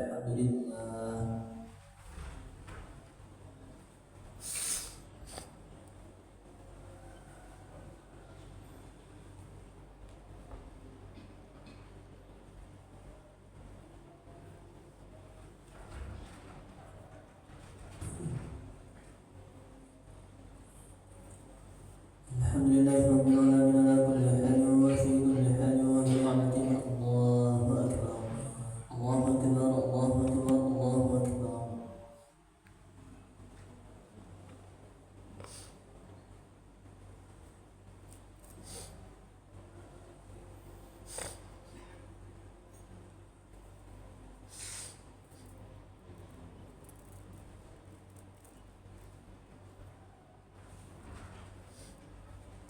walhamdulillah. Alhamdulillahi rabbil alamin ala kulli halin wa fi kulli halin wa bi ni'matihi. Allahu akbar. Allahu akbar. Allahu akbar. Allahu akbar.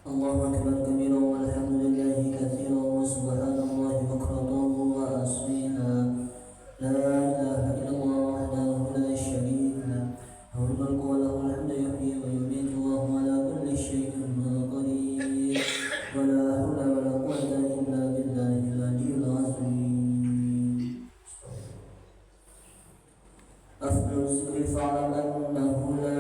Allahu akbar kabiran walhamdulillahi katsiran wa subhanallahi bukratan wa asila. La ilaha illallah wahdahu la syarika lah. Lahul mulku wa lahul hamdu yuhyi wa yumiitu wa huwa ala kulli syai'in qadir. Wa la haula wa la quwwata illa billahil aliyyil azim. Afdal zikri fa'lam annahu la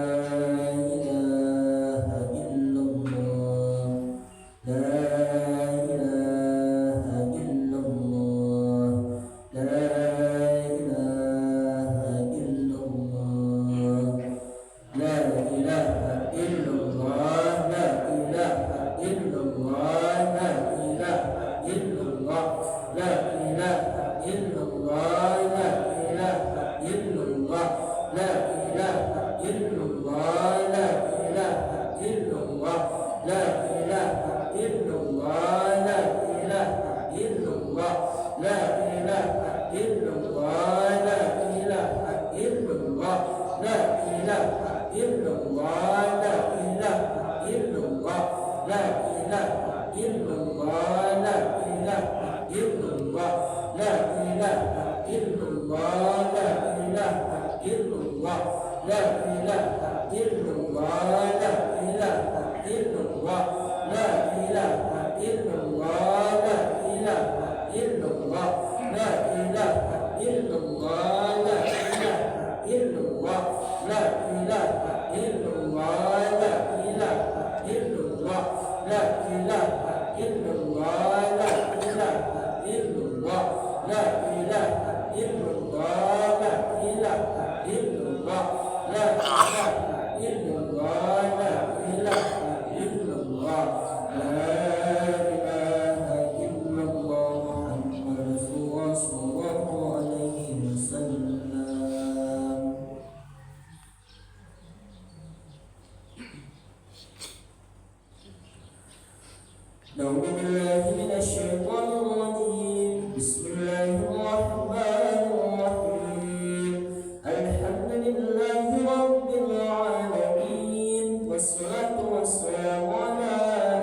والصلاة والسلام على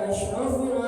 أشرف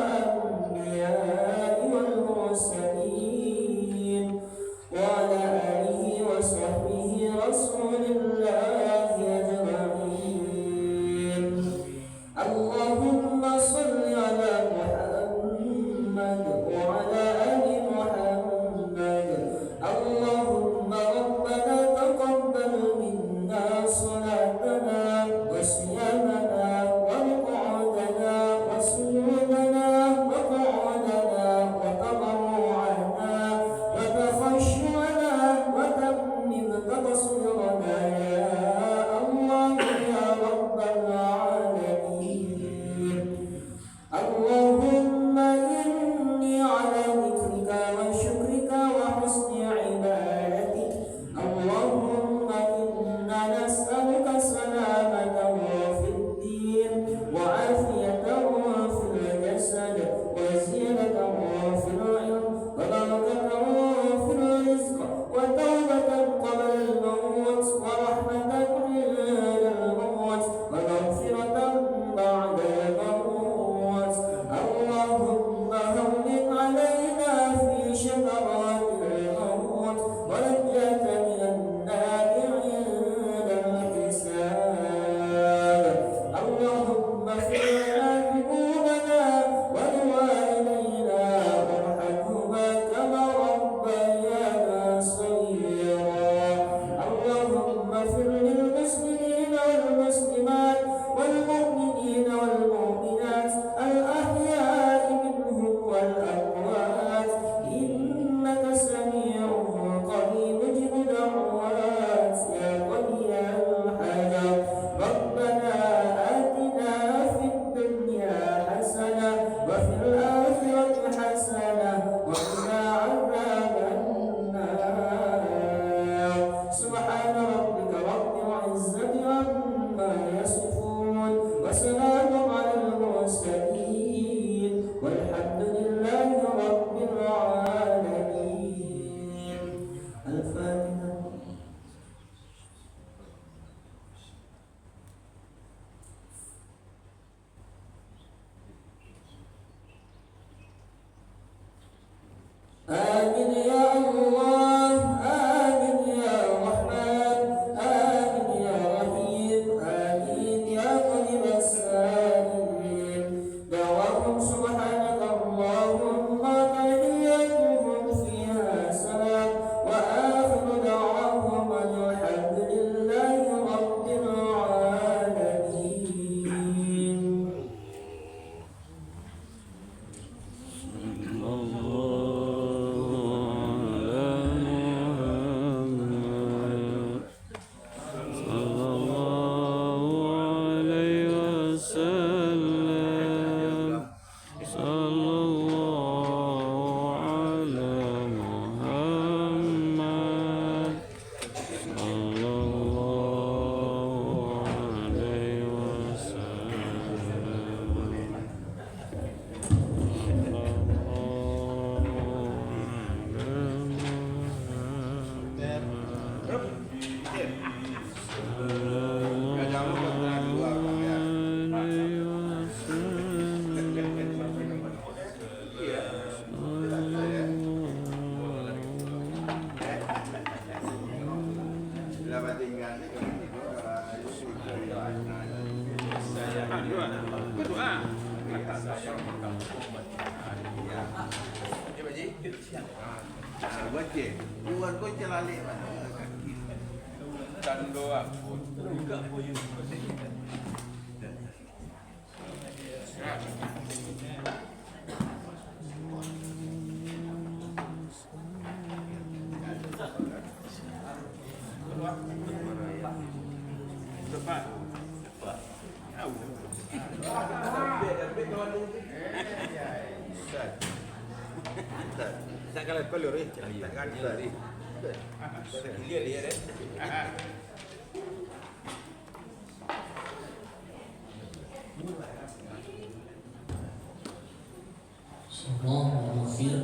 Surah Al-Ghafir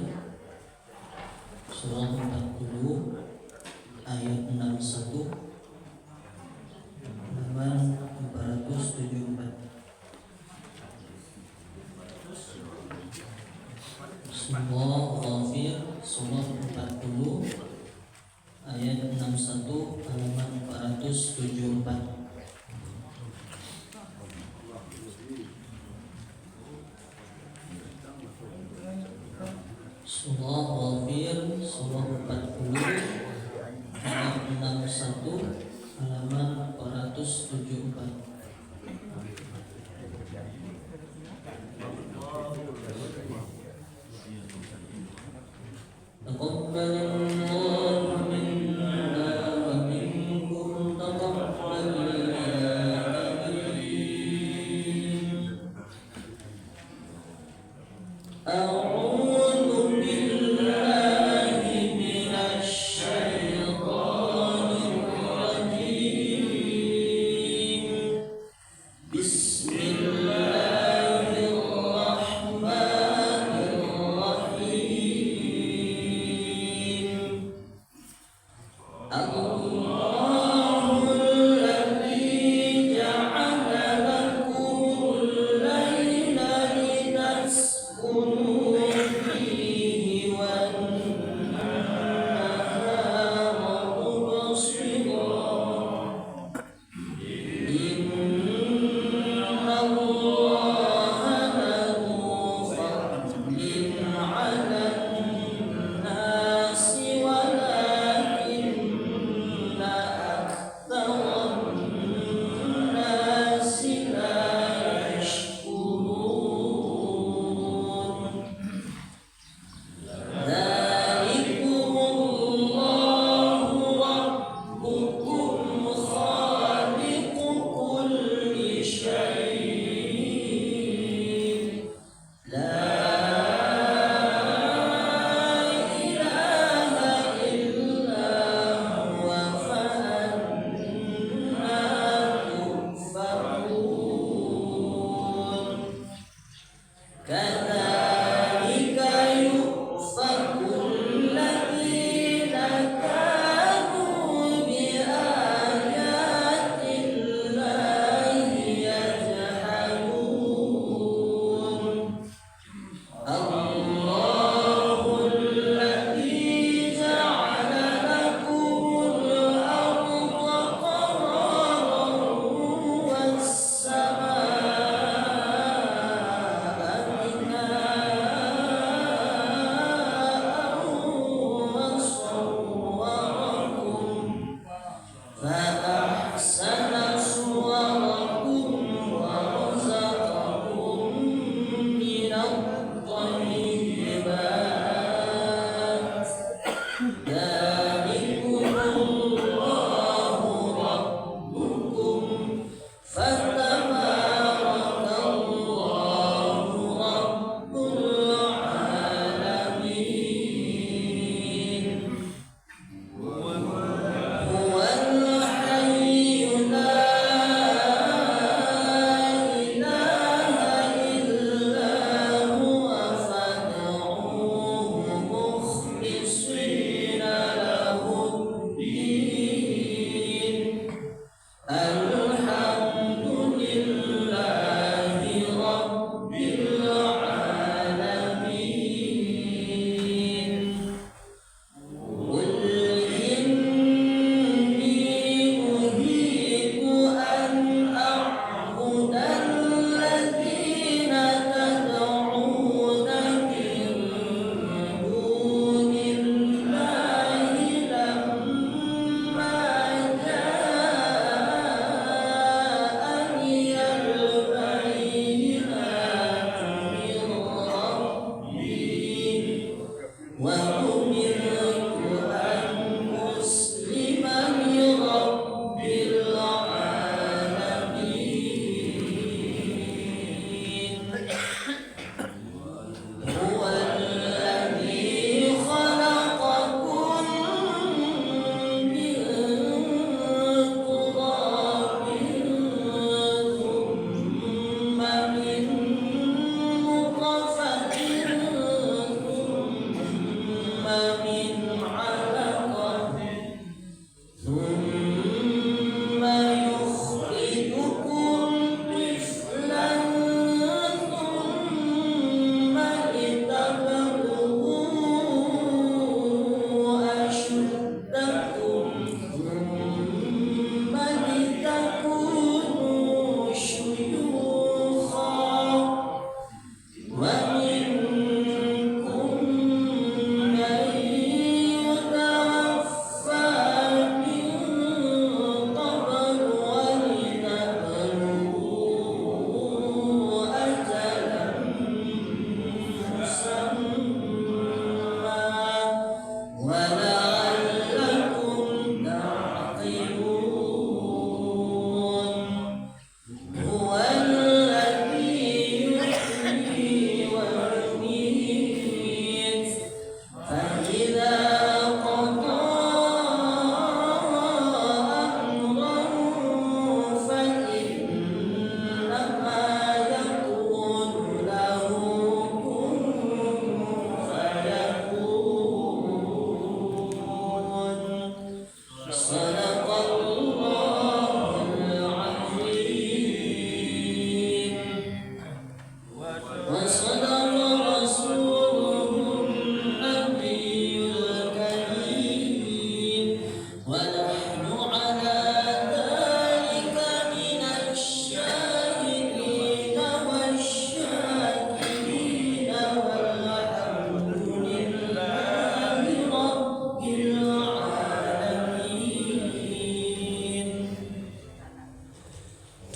surah 40 ayat 61 halaman 474. Surah Al-Ghafir surah 40 ayat 61 halaman 474. Surah Ghafir surah 40 ayat 61 halaman 474. Taqabbalallahu minna wa minkum taqabbal ya karim. A'udzu billahi minasy syaithanir rajim. Bismillahirrahmanirrahim. Allahul ladzi ja'ala lakumul laila litaskunu fihi wan nahara mubsira. Inna Allaha lahu fadlun 'alan nasi walakinna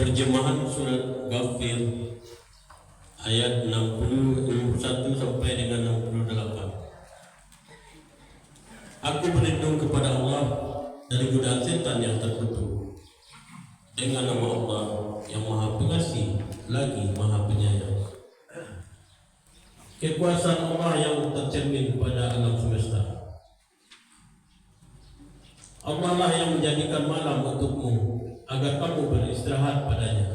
Terjemahan surat Ghafir ayat 61 sampai dengan 68. Aku berlindung kepada Allah dari godaan setan yang terkutuk. Dengan nama Allah yang Maha Pengasih lagi Maha Penyayang. Kekuasaan Allah yang tercermin pada alam semesta. Allah lah yang menjadikan malam untukmu agar kamu beristirahat padanya,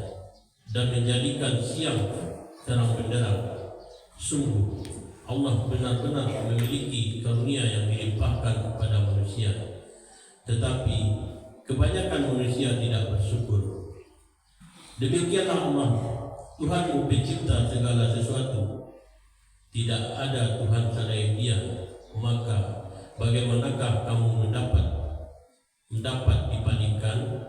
dan menjadikan siang terang benderang. Sungguh Allah benar-benar memiliki karunia yang dilimpahkan kepada manusia, tetapi kebanyakan manusia tidak bersyukur. Demikianlah Allah, Tuhanmu pencipta segala sesuatu. Tidak ada Tuhan selain Dia, maka bagaimanakah kamu mendapat dibandingkan?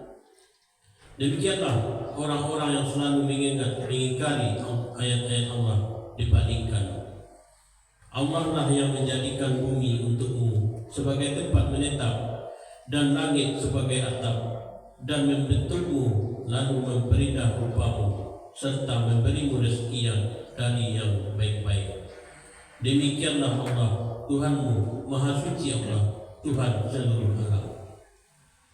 Demikianlah orang-orang yang selalu mengingkari ayat-ayat Allah dibandingkan. Allah lah yang menjadikan bumi untukmu sebagai tempat menetap dan langit sebagai atap, dan membentukmu lalu memperindah rupamu serta memberimu rezeki yang dari yang baik-baik. Demikianlah Allah Tuhanmu, Maha Suci Allah, Tuhan seluruh alam.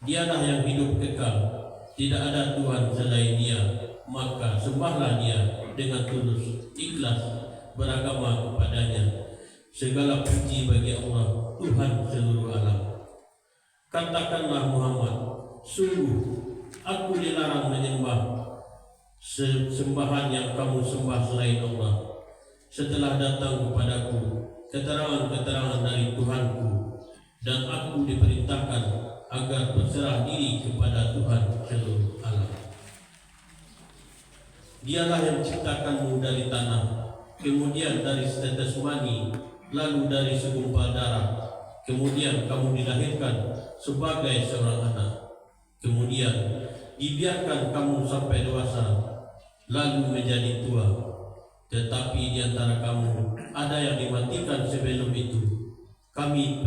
Dialah yang hidup kekal. Tidak ada Tuhan selain Dia, maka sembahlah Dia dengan tulus, ikhlas, beragama kepadanya. Segala puji bagi Allah, Tuhan seluruh alam. Katakanlah Muhammad, sungguh aku dilarang menyembah sembahan yang kamu sembah selain Allah, setelah datang kepadaku keterangan-keterangan dari Tuhanku, dan aku diperintahkan agar berserah diri kepada Tuhan seluruh alam. Dialah yang menciptakanmu dari tanah, kemudian dari setetes mani, lalu dari segumpal darah, kemudian kamu dilahirkan sebagai seorang anak, kemudian dibiarkan kamu sampai dewasa, lalu menjadi tua. Tetapi di antara kamu ada yang dimatikan sebelum itu. Kami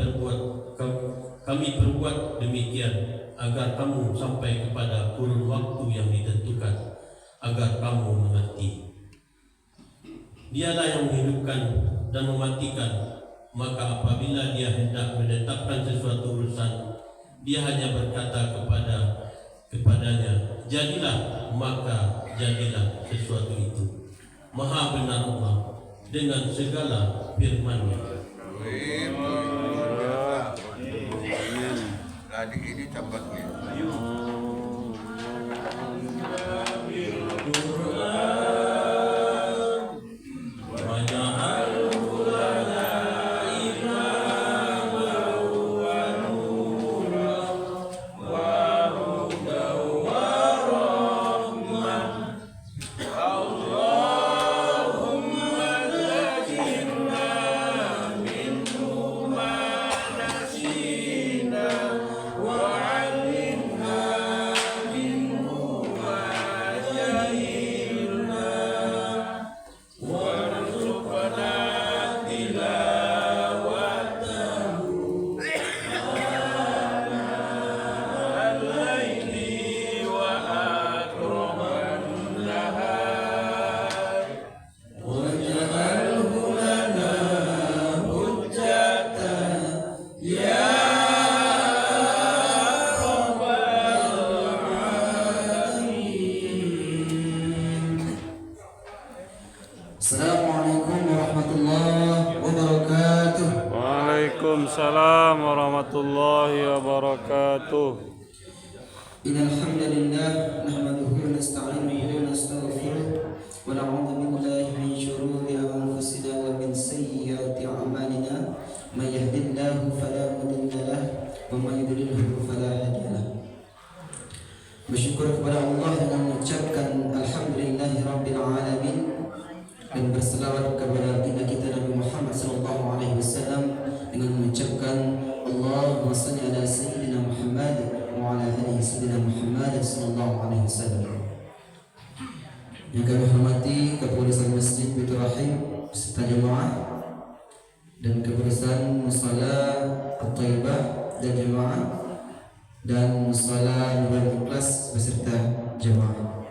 perbuat demikian agar kamu sampai kepada kurun waktu yang ditentukan, agar kamu mengerti. Dialah yang menghidupkan dan mematikan, maka apabila Dia hendak menetapkan sesuatu urusan, Dia hanya berkata kepadanya, jadilah, maka jadilah sesuatu itu. Maha benar Allah dengan segala firman-Nya. Adik ini tampaknya. Assalamualaikum warahmatullahi wabarakatuh. Waalaikumsalam warahmatullahi wabarakatuh. Innal hamdalillah nahmaduhu wa nasta'inuhu wa nastaghfiruh wa na'udzu billahi min shururi anfusina wa min sayyiati a'malina. May yahdihillahu fala mudilla lahu ومن يضلله فلا هادي له. Bersyukur kepada Allah dengan mengucapkan Alhamdulillahirabbil alamin dan berselawat kepada baginda kita Nabi Muhammad sallallahu alaihi wasallam dengan mengucapkan Allahumma shalli ala sayyidina Muhammad wa ala alihi sayyidina Muhammad sallallahu alaihi wasallam. Yang kami hormati Kepengurusan Masjid Baitur Rahim beserta jemaah dan Kepengurusan Musala At-Thayyibah dan jemaah dan Musala Nurul Ikhlas beserta jemaah.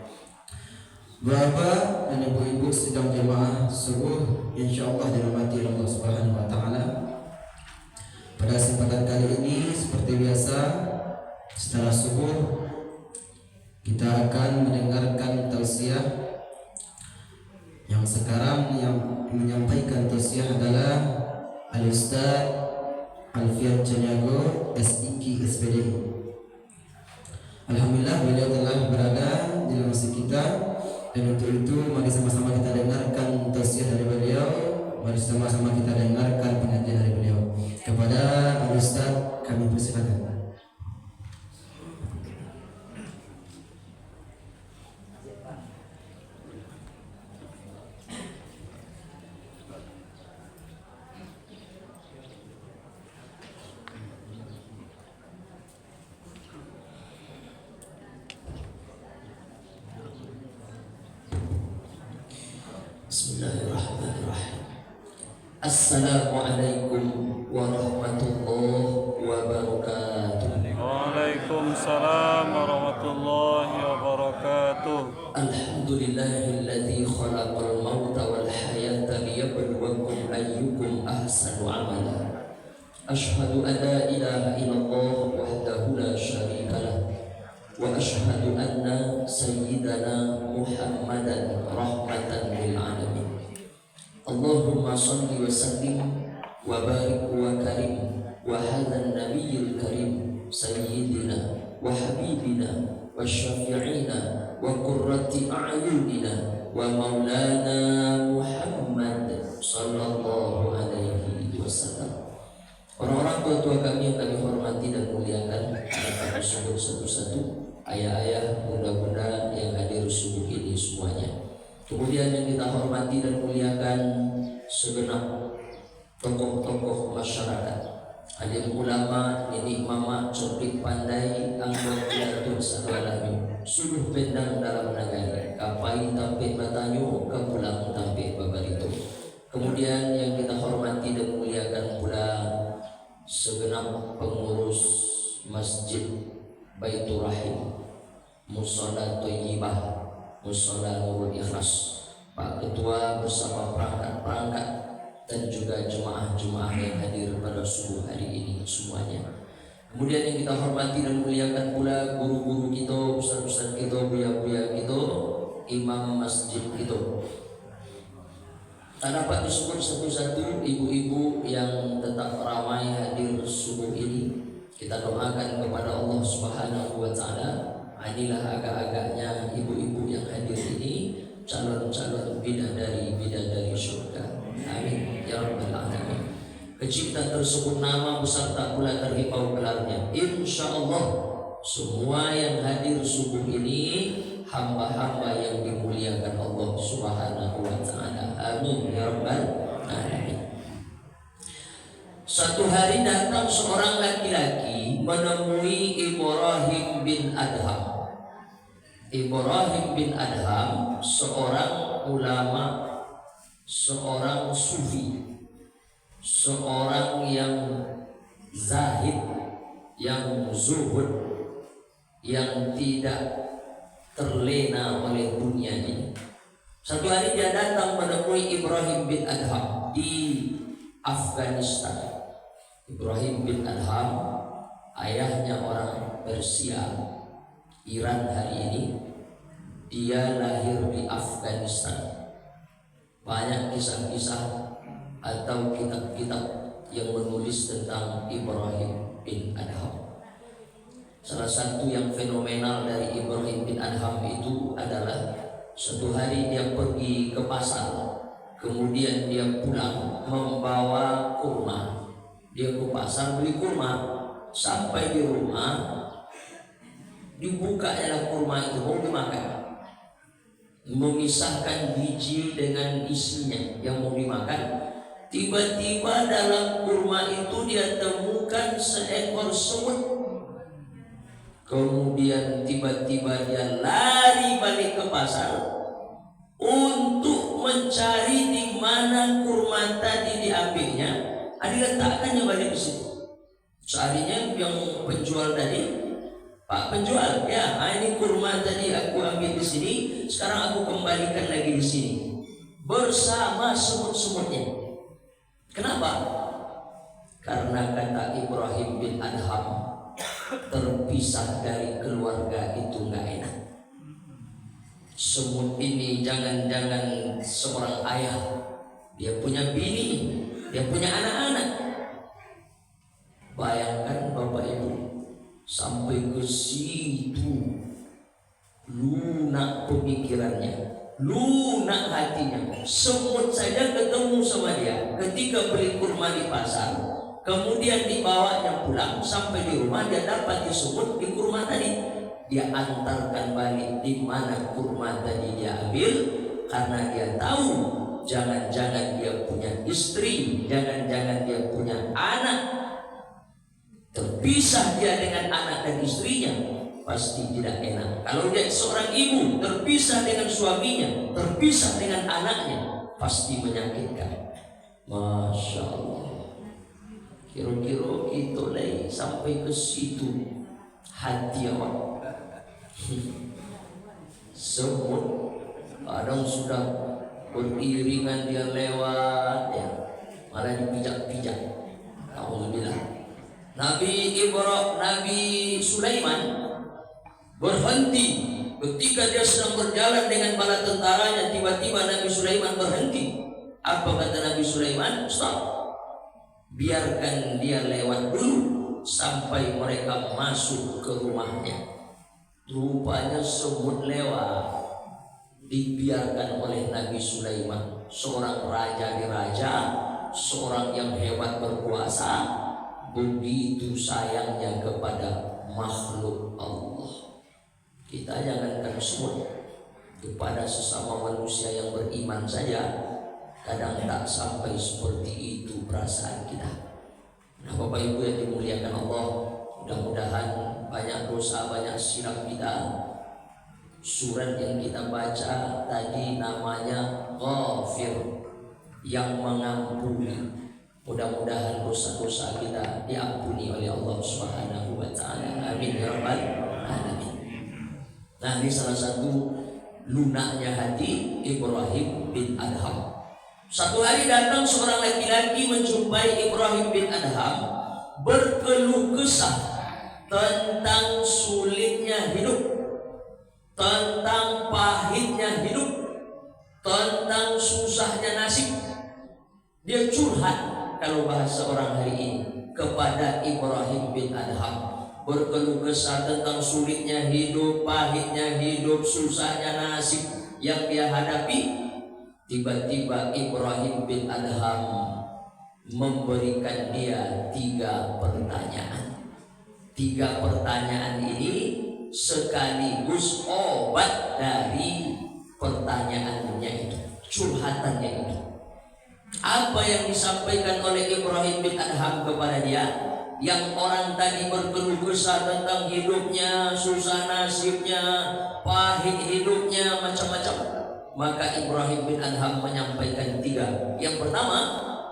Bapak dan ibu-ibu sidang jemaah subuh insyaallah dirahmati Allah Subhanahu wa taala. Pada kesempatan kali ini seperti biasa setelah subuh kita akan mendengarkan tausiah. Yang sekarang yang menyampaikan tausiah adalah Al-Ustaz Alfian Caniago SIK SPD. Alhamdulillah beliau telah berada di dalam masjid kita, dan untuk itu mari sama-sama kita dengarkan tausiah dari beliau. Mari sama-sama kita dengarkan pengajian dari beliau. Kepada Al-Ustaz kami persilakan. Bismillahirrahmanirrahim. Assalamualaikum warahmatullahi wabarakatuh. Waalaikumsalam warahmatullahi wabarakatuh. Alhamdulillahilladzi khalaqal mauta wal hayata liyabluwakum ayyukum ahsanu amala. Asyhadu an la ilaha illallah wahdahu la syarika lah. Wa asyhadu anna sayyidana Muhammadan rahmatan lil alamin. Allahumma salli wa sallim wa barik wa karim wa hadzal nabiyil karim sayyidina wa habibina wa syafi'ina wa qurrati a'yunina wa maulana Muhammad sallallahu alaihi wasallam. Orang-orang tua-tua kami yang kami hormati dan muliakan, kami sebut satu-satu, ayah-ayah, bunda-bunda yang hadir subuh ini semuanya. Kemudian yang kita hormati dan muliakan segenap tokoh-tokoh masyarakat, alim ulama, nenek mama, cerdik pandai, anggota piatu sagalami, suluh pendang dalam negara, kapai tampe batanyo, kepulang tampe babarito. Kemudian yang kita hormati dan muliakan pula segenap pengurus Masjid Baitur Rahim, Musala Thayyibah, Musala Nurul Ikhlas, Pak Ketua bersama perangkat-perangkat dan juga jemaah-jemaah yang hadir pada subuh hari ini semuanya. Kemudian yang kita hormati dan muliakan pula guru-guru kita, ustaz-ustaz kita, buya-buya kita, imam masjid kita. Tak dapat disebut satu-satu ibu-ibu yang tetap ramai hadir subuh ini. Kita doakan kepada Allah Subhanahu wa taala, inilah agak-agaknya ibu-ibu yang hadir ini calon-calon bidadari surga. Amin ya rabbal alamin. Kecipta tersebut nama beserta pula terhimpau gelarnya. Insyaallah semua yang hadir subuh ini hamba-hamba yang dimuliakan Allah Subhanahu wa taala. Amin ya rabbal alamin. Suatu hari datang seorang laki-laki menemui Ibrahim bin Adham. Ibrahim bin Adham seorang ulama, seorang sufi, seorang yang zahid, yang zuhud, yang tidak terlena oleh dunia ini. Satu hari dia datang menemui Ibrahim bin Adham di Afghanistan. Ibrahim bin Adham ayahnya orang Persia, Iran hari ini. Dia lahir di Afghanistan. Banyak kisah-kisah atau kitab-kitab yang menulis tentang Ibrahim bin Adham. Salah satu yang fenomenal dari Ibrahim bin Adham itu adalah suatu hari dia pergi ke pasar, kemudian dia pulang membawa kurma. Dia ke pasar beli kurma. Sampai di rumah dibuka dalam kurma itu mau dimakan, memisahkan biji dengan isinya yang mau dimakan. Tiba-tiba dalam kurma itu dia temukan seekor semut. Kemudian tiba-tiba dia lari balik ke pasar untuk mencari di mana kurma tadi diambilnya. Diletakkannya balik ke situ. Searinya yang penjual tadi, Pak penjual, ya, ini kurma tadi aku ambil di sini, sekarang aku kembalikan lagi di sini bersama semut-semutnya. Kenapa? Karena kata Ibrahim bin Adham, terpisah dari keluarga itu nggak enak. Semut ini jangan-jangan seorang ayah, dia punya bini, dia punya anak-anak. Bayangkan Bapak Ibu, sampai ke situ lunak pemikirannya, lunak hatinya. Semut saja ketemu sama dia ketika beli kurma di pasar, kemudian dibawanya pulang. Sampai di rumah dia dapat semut di kurma tadi, dia antarkan balik di mana kurma tadi dia ambil, karena dia tahu jangan-jangan dia punya istri, jangan-jangan dia punya anak. Terpisah dia dengan anak dan istrinya, pasti tidak enak. Kalau dia seorang ibu terpisah dengan suaminya, terpisah dengan anaknya, pasti menyakitkan. Masya Allah. Kira-kira kita lagi sampai ke situ hati awak. Semut kadang sudah beriringan dia lewat, ya, malah dipijak-pijak. Alhamdulillah. Nabi Sulaiman berhenti ketika dia sedang berjalan dengan bala tentaranya. Tiba-tiba Nabi Sulaiman berhenti. Apa kata Nabi Sulaiman? Stop, biarkan dia lewat dulu sampai mereka masuk ke rumahnya. Rupanya semut lewat, dibiarkan oleh Nabi Sulaiman, seorang raja di raja, seorang yang hebat berkuasa. Begitu sayangnya kepada makhluk Allah. Kita jangankan semut, kepada sesama manusia yang beriman saja kadang tak sampai seperti itu perasaan kita. Nah, Bapak Ibu yang dimuliakan Allah, mudah-mudahan banyak dosa, banyak silap kita. Surat yang kita baca tadi namanya Ghafir, yang mengampuni. Mudah-mudahan dosa-dosa kita diampuni oleh Allah Subhanahu wa taala. Amin ya rabbal alamin. Nah, ini salah satu lunaknya hati Ibrahim bin Adham. Satu hari datang seorang laki-laki menjumpai Ibrahim bin Adham, berkeluh kesah tentang sulitnya hidup, tentang pahitnya hidup, tentang susahnya nasib. Dia curhat, kalau bahasa orang hari ini, kepada Ibrahim bin Adham, berkeluh kesah tentang sulitnya hidup, pahitnya hidup, susahnya nasib yang dia hadapi. Tiba-tiba Ibrahim bin Adham memberikan dia 3 pertanyaan. 3 pertanyaan ini sekaligus obat dari pertanyaannya itu, curhatannya itu. Apa yang disampaikan oleh Ibrahim bin Adham kepada dia, yang orang tadi berkeluh kesah tentang hidupnya, susah nasibnya, pahit hidupnya, macam-macam. Maka Ibrahim bin Adham menyampaikan 3. Yang pertama,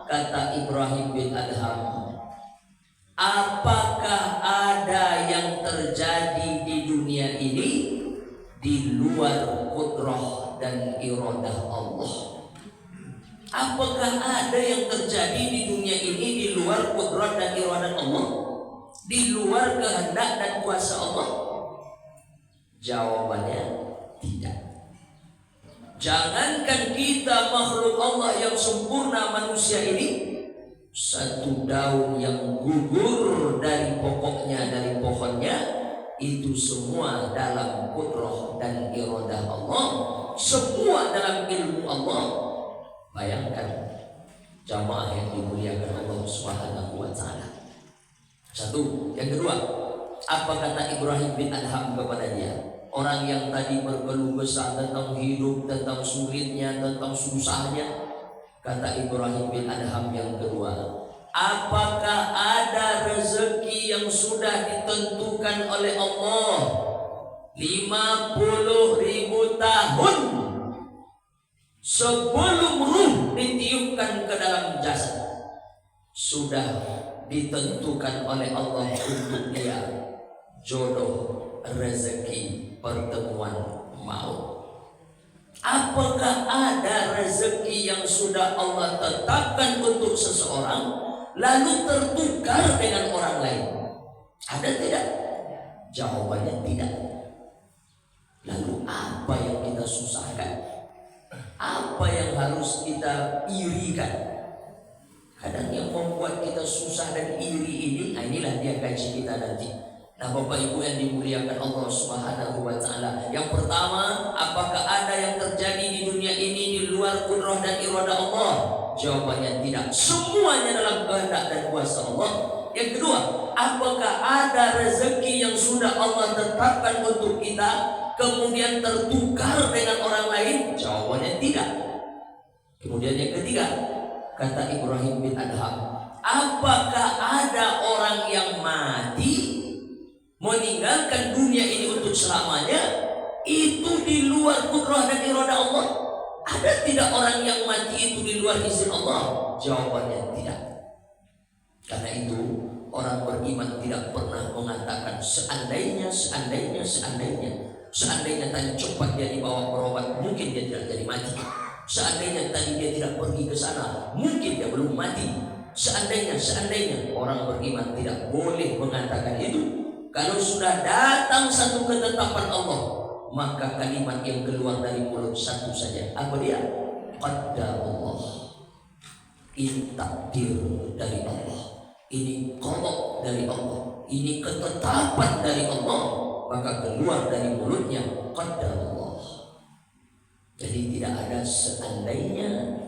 kata Ibrahim bin Adham, apakah ada yang terjadi di dunia ini di luar qudrah dan iradah Allah? Apakah ada yang terjadi di dunia ini di luar qudrah dan iradah Allah, di luar kehendak dan kuasa Allah? Jawabannya tidak. Jangankan kita makhluk Allah yang sempurna, manusia ini, satu daun yang gugur dari pokoknya, dari pohonnya, itu semua dalam qudrah dan iradah Allah, semua dalam ilmu Allah. Bayangkan jamaah yang dimuliakan Allah Subhanahu wa taala. Satu. Yang kedua, apa kata Ibrahim bin Adham kepada dia? Orang yang tadi berkeluh kesah tentang hidup, tentang sulitnya, tentang susahnya. Kata Ibrahim bin Adham yang kedua, apakah ada rezeki yang sudah ditentukan oleh Allah 50.000 tahun sebelum ruh ditiupkan ke dalam jasad? Sudah ditentukan oleh Allah untuk dia jodoh, rezeki, pertemuan maut. Apakah ada rezeki yang sudah Allah tetapkan untuk seseorang lalu tertukar dengan orang lain? Ada tidak? Jawabannya tidak. Lalu apa yang kita susahkan? Apa yang harus kita irikan? Kadang yang membuat kita susah dan iri ini, inilah dia kaji kita nanti. Nah, Bapak Ibu yang dimuliakan Allah Subhanahu wa Ta'ala, yang pertama, apakah ada yang terjadi di dunia ini di luar kudrah dan iradah Allah? Jawabannya tidak. Semuanya dalam kehendak dan kuasa Allah. Yang kedua, apakah ada rezeki yang sudah Allah tetapkan untuk kita kemudian tertukar dengan orang lain? Jawabannya tidak. Kemudian yang ketiga, kata Ibrahim bin Adham, apakah ada orang yang mati meninggalkan dunia ini untuk selamanya itu di luar kudrah dan iradah Allah? Ada tidak orang yang mati itu di luar izin Allah? Jawabannya tidak. Karena itu orang beriman tidak pernah mengatakan seandainya tadi cepat dia dibawa berobat, mungkin dia tidak jadi mati. Seandainya tadi dia tidak pergi ke sana, mungkin dia belum mati. Seandainya orang beriman tidak boleh mengatakan itu. Kalau sudah datang satu ketetapan Allah, maka kalimat yang keluar dari mulut satu saja. Apa dia? Qadarullah. Ini takdir dari Allah. Ini qada dari Allah. Ini ketetapan dari Allah. Maka keluar dari mulutnya qadarullah. Jadi tidak ada seandainya.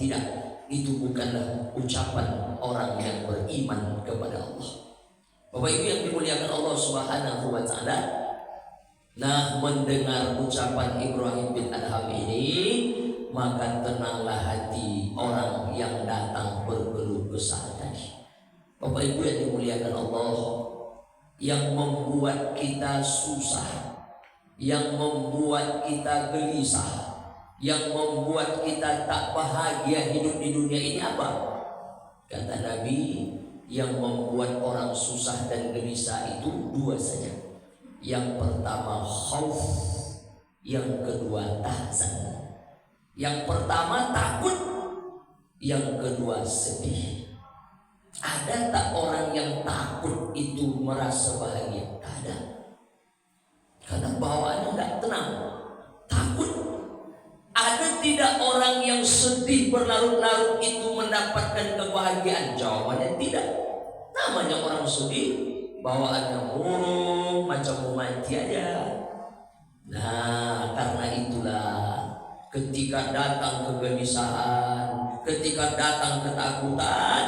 Tidak. Itu bukanlah ucapan orang yang beriman kepada Allah. Bapak Ibu yang dimuliakan Allah Subhanahu wa Ta'ala, nah, mendengar ucapan Ibrahim bin Adham ini, maka tenanglah hati orang yang datang berkeluh kesah tadi. Bapak Ibu yang dimuliakan Allah, yang membuat kita susah, yang membuat kita gelisah, yang membuat kita tak bahagia hidup di dunia ini apa? Kata Nabi, yang membuat orang susah dan gelisah itu dua saja. Yang pertama khauf, yang kedua tahzan. Yang pertama takut, yang kedua sedih. Ada tak orang yang takut itu merasa bahagia? Tak ada. Karena bawaannya tidak tenang, takut. Ada tidak orang yang sedih berlarut-larut itu mendapatkan kebahagiaan? Jawabannya tidak. Namanya orang sedih, bawaannya murung, macam mau mati aja. Nah, karena itulah ketika datang kegelisahan, ketika datang ketakutan,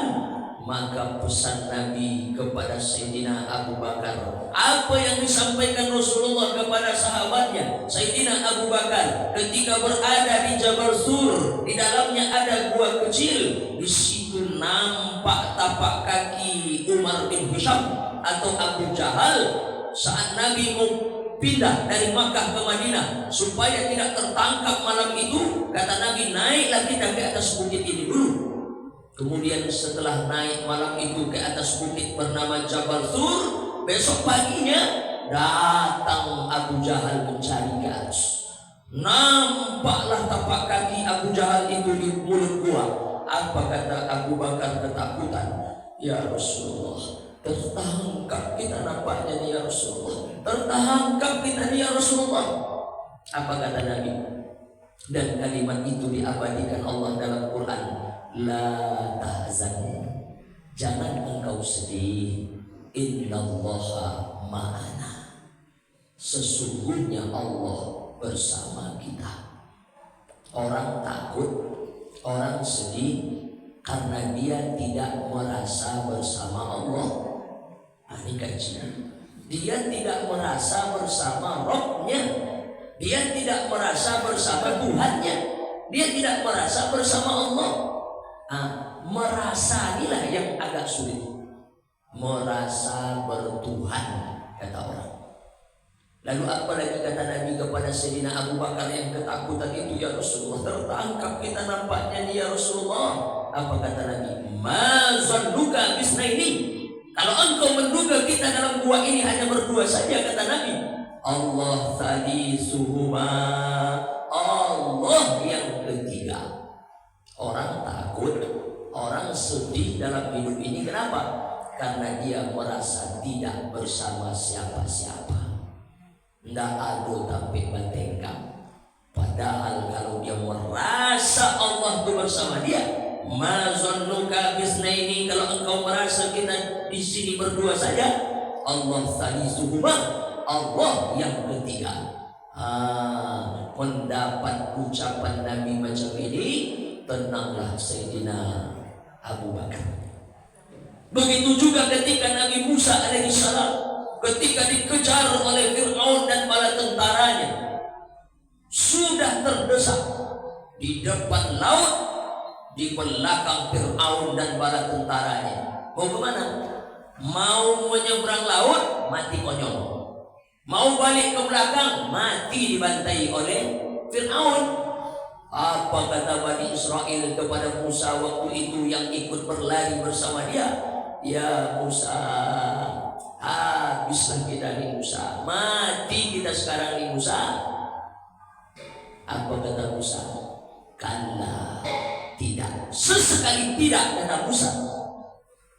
maka pesan Nabi kepada Sayyidina Abu Bakar, apa yang disampaikan Rasulullah kepada sahabatnya Sayyidina Abu Bakar ketika berada di Jabal Sur, di dalamnya ada gua kecil, di situ nampak tapak kaki Umar bin Hisham atau Abu Jahal. Saat Nabi mau pindah dari Makkah ke Madinah supaya tidak tertangkap malam itu, kata Nabi, naiklah kita ke atas bukit ini dulu. Kemudian setelah naik malam itu ke atas bukit bernama Jabal Sur, besok paginya datang Abu Jahal mencari ke atas. Nampaklah tapak kaki Abu Jahal itu di mulut gua. Apa kata Abu Bakar ketakutan? Ya Rasulullah, tertangkap kita nampaknya nih ya Rasulullah. Tertangkap kita nih ya Rasulullah. Apa kata Nabi? Dan kalimat itu diabadikan Allah dalam Quran. La tahzan, jangan engkau sedih. Innallaha ma'ana, sesungguhnya Allah bersama kita. Orang takut, orang sedih, karena dia tidak merasa bersama Allah. Ini kajian. Dia tidak merasa bersama Rabb-Nya. Dia tidak merasa bersama Tuhannya. Dia tidak merasa bersama Allah. Merasa inilah yang agak sulit. Merasa bertuhan, kata orang. Lalu apa lagi kata Nabi kepada Sayyidina Abu Bakar yang ketakutan itu, ya Rasulullah, tertangkap kita nampaknya nih ya Rasulullah. Apa kata Nabi? Ma zannuka bisnaini. Kalau engkau menduga kita dalam gua ini hanya berdua saja, kata Nabi, Allah thalisuhuma, Allah yang ketiga. Orang takut, orang sedih dalam hidup ini. Kenapa? Karena dia merasa tidak bersama siapa-siapa. Nggak ada tapi batengkam. Padahal kalau dia merasa Allah itu bersama dia, ma zannuka bisnaini, kalau engkau merasa kita di sini berdua saja, Allah thalisuhuma, Allah yang ketiga. Mendapat ucapan Nabi macam ini, tenanglah Sayyidina Abu Bakar. Begitu juga ketika Nabi Musa alaihissalam, ketika dikejar oleh Fir'aun dan bala tentaranya, sudah terdesak di depan laut, di belakang Fir'aun dan bala tentaranya. Mau kemana? Mau menyeberang laut, mati konyol. Mau balik ke belakang, mati dibantai oleh Fir'aun. Apa kata Bani Israel kepada Musa waktu itu yang ikut berlari bersama dia? Ya Musa, habislah kita nih Musa, mati kita sekarang nih Musa. Apa kata Musa? Kalla, tidak, sesekali tidak, kata Musa.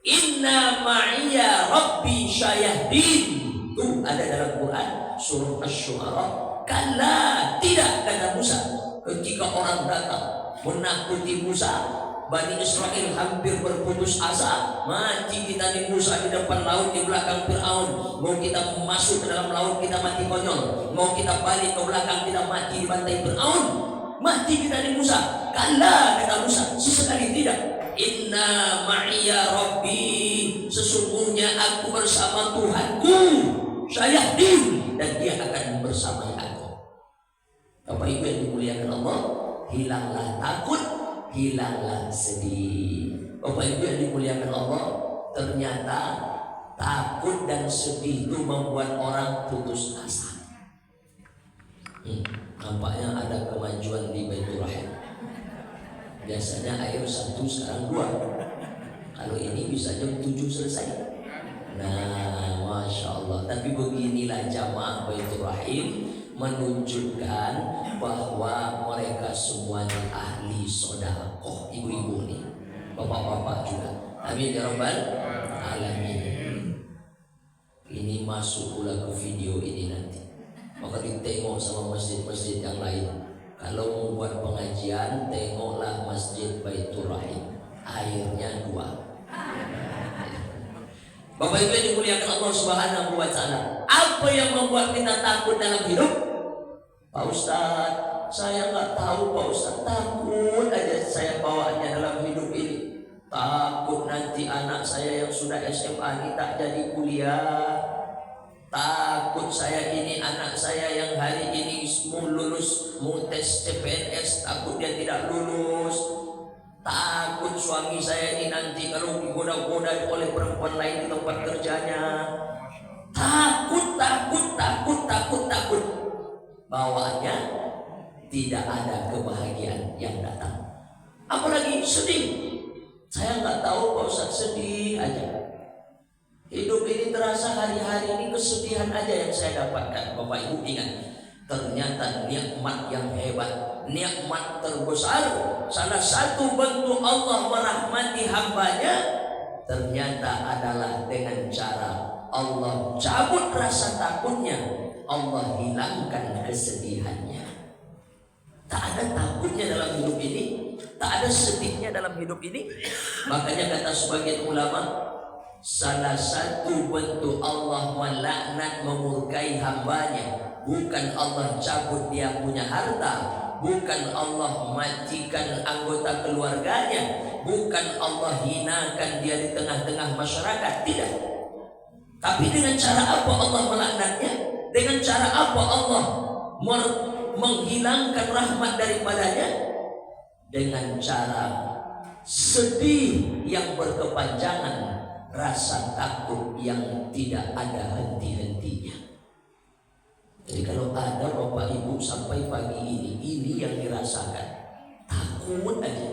Inna ma'iya rabbi syayahdin. Itu ada dalam Quran surah Asy-Syu'ara. Kalla, tidak, kata Musa. Ketika orang datang menakuti Musa, Bani Israel hampir berputus asa. Mati kita di Musa di depan laut, di belakang Fir'aun. Mau kita masuk ke dalam laut, kita mati konyol. Mau kita balik ke belakang, kita mati dibantai Fir'aun. Mati kita di Musa. Kalla, kata Musa, sesekali tidak. Inna ma'iya rabbi, sesungguhnya aku bersama Tuhanku, syayahdin, dan dia akan bersama aku. Bapak Ibu yang dimuliakan Allah, hilanglah takut, hilanglah sedih. Bapak Ibu yang dimuliakan Allah, ternyata takut dan sedih itu membuat orang putus asa. Nampaknya ada kemajuan di Baitur Rahim. Biasanya air 1, sekarang 2. Kalau ini bisa jam 7 selesai. Nah, Masya Allah. Tapi beginilah jamaah Baitur Rahim, menunjukkan bahwa mereka semuanya ahli sedekah. Ibu-ibu nih, bapak-bapak juga. Amin ya rabbal alamin. Ini masuk pula ke video ini nanti. Maka ditengok sama masjid-masjid yang lain. Kalau mau buat pengajian, tengoklah Masjid Baitur Rahim. Airnya 2. Bapak Ibu yang dimuliakan Allah Subhanahu wa Ta'ala, apa yang membuat kita takut dalam hidup? Pak Ustadz, saya nggak tahu Pak Ustadz. Takut aja saya bawaannya dalam hidup ini. Takut nanti anak saya yang sudah SMA ini tak jadi kuliah. Takut saya ini anak saya yang hari ini mau lulus, mau tes CPNS, takut dia tidak lulus. Takut suami saya ini nanti kalau digoda-goda oleh perempuan lain di tempat kerjanya. Takut. Bawaannya tidak ada kebahagiaan yang datang. Apalagi sedih. Saya nggak tahu Pak Ustadz, sedih aja. Hidup ini terasa hari-hari ini kesedihan aja yang saya dapatkan. Bapak Ibu ingat, ternyata nikmat yang hebat, nikmat terbesar, salah satu bentuk Allah merahmati hambanya, ternyata adalah dengan cara Allah cabut rasa takutnya, Allah hilangkan kesedihannya. Tak ada takutnya dalam hidup ini, tak ada sedihnya dalam hidup ini. Makanya kata sebagian ulama, salah satu bentuk Allah melaknat memurkai hambanya bukan Allah cabut dia punya harta, bukan Allah matikan anggota keluarganya, bukan Allah hinakan dia di tengah-tengah masyarakat, tidak. Tapi dengan cara apa Allah melaknatnya? Dengan cara apa Allah menghilangkan rahmat daripadanya? Dengan cara sedih yang berkepanjangan, rasa takut yang tidak ada henti-hentinya. Jadi kalau ada Bapak Ibu sampai pagi ini yang dirasakan, takut aja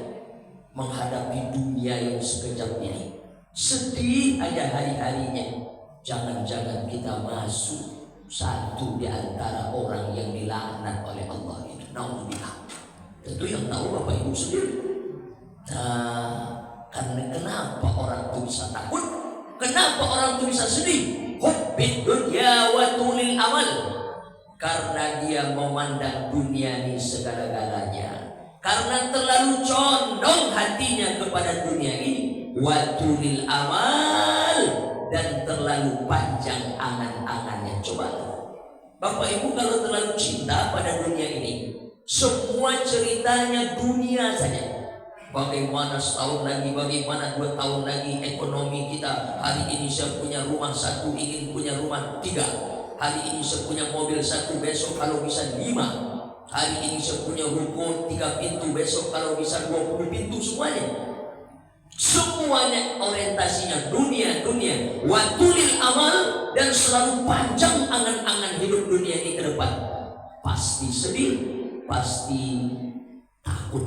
menghadapi dunia yang sekejap ini, sedih aja hari-harinya. Jangan-jangan kita masuk satu di antara orang yang dilaknat oleh Allah itu. Naudzubillah. Tentu yang tahu Bapak Ibu sendiri. Nah, karena kenapa orang itu bisa takut? Kenapa orang itu bisa sedih? Hubbid dunya wa tulil amal. Karena dia memandang dunia ini segala-galanya. Karena terlalu condong hatinya kepada dunia ini. Wa tulil amal, dan terlalu panjang angan-angannya. Coba Bapak Ibu kalau terlalu cinta pada dunia ini, semua ceritanya dunia saja. Bagaimana setahun lagi, bagaimana 2 tahun lagi ekonomi kita. Hari ini saya punya rumah 1, ingin punya rumah 3. Hari ini saya punya mobil 1, besok kalau bisa 5. Hari ini saya punya ruko 3 pintu, besok kalau bisa 20 pintu semuanya. Semuanya orientasinya dunia. Watulil amal, dan selalu panjang angan-angan hidup dunia ini ke depan. Pasti sedih, pasti takut.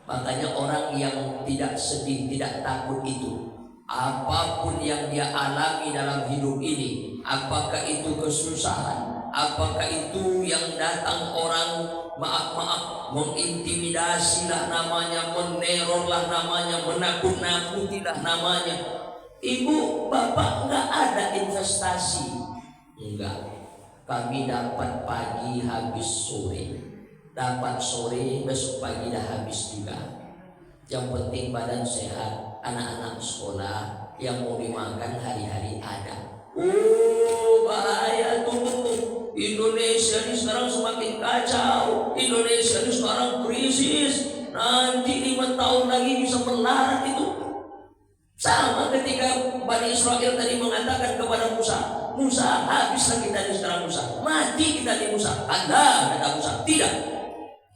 Makanya orang yang tidak sedih, tidak takut itu, apapun yang dia alami dalam hidup ini, apakah itu kesusahan, apakah itu yang datang orang maaf mengintimidasi lah namanya, meneror lah namanya, menakut-nakuti lah namanya. Ibu, bapak nggak ada investasi, enggak. Kami dapat pagi habis sore, dapat sore besok pagi dah habis juga. Yang penting badan sehat, anak-anak sekolah, yang mau dimakan hari-hari ada. Bahaya tuh. Indonesia ini sekarang semakin kacau. Indonesia ini sekarang krisis. Nanti 5 tahun lagi bisa melarat itu. Sama ketika Bani Israel tadi mengatakan kepada Musa, Musa, habislah kita di sekarang Musa, mati kita di Musa. Anda, kata Musa, tidak.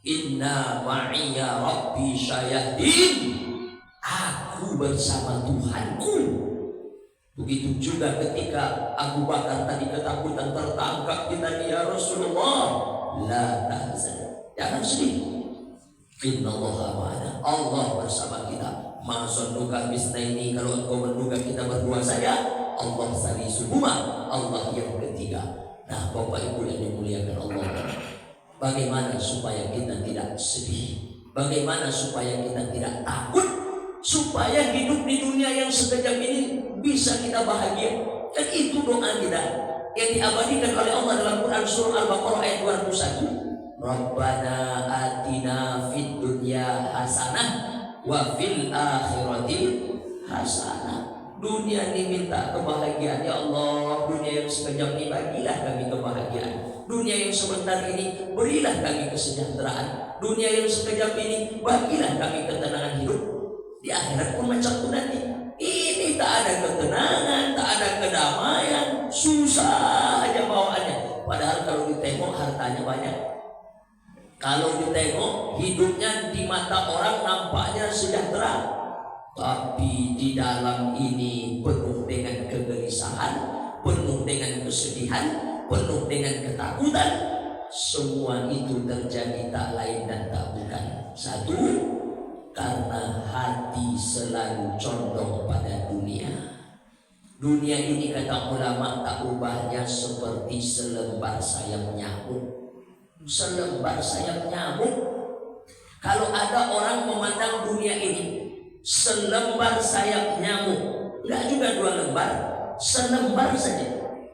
Inna ma'iya rabbi syayahdin. Aku bersama Tuhanku. Begitu juga ketika Abu Bakar tadi ketakutan tertangkap kita, ya Rasulullah, la tahzan, jangan sedih. Innallaha ma'ana, Allah bersama kita. Ma'asunnuka bisnaini, kalau engkau menduga kita berdua saja, Allah salisuhuma, Allah yang ketiga. Nah, Bapak Ibu yang dimuliakan Allah, bagaimana supaya kita tidak sedih? Bagaimana supaya kita tidak takut? Supaya hidup di dunia yang sekejap ini bisa kita bahagia. Dan itu doa kita yang diabadikan oleh Allah dalam Quran surah Al-Baqarah ayat 201. Rabbana atina fid dunya hasanah wa fil akhirati hasanah. Dunia ini minta kebahagiaan, ya Allah. Dunia yang sekejap ini bagilah kami kebahagiaan. Dunia yang sebentar ini berilah kami kesejahteraan. Dunia yang sekejap ini bagilah kami ketenangan hidup. Di akhirat pun macam itu nanti. Ini tak ada ketenangan, tak ada kedamaian, susah aja bawaannya. Padahal kalau ditengok hartanya banyak. Kalau ditengok hidupnya di mata orang nampaknya sejahtera, tapi di dalam ini penuh dengan kegelisahan, penuh dengan kesedihan, penuh dengan ketakutan. Semua itu terjadi tak lain dan tak bukan. Satu, karena hati selalu condong pada dunia. Dunia ini kata ulama tak ubahnya seperti selembar sayap nyamuk. Selembar sayap nyamuk. Kalau ada orang memandang dunia ini selembar sayap nyamuk, enggak juga 2 lembar, selembar saja.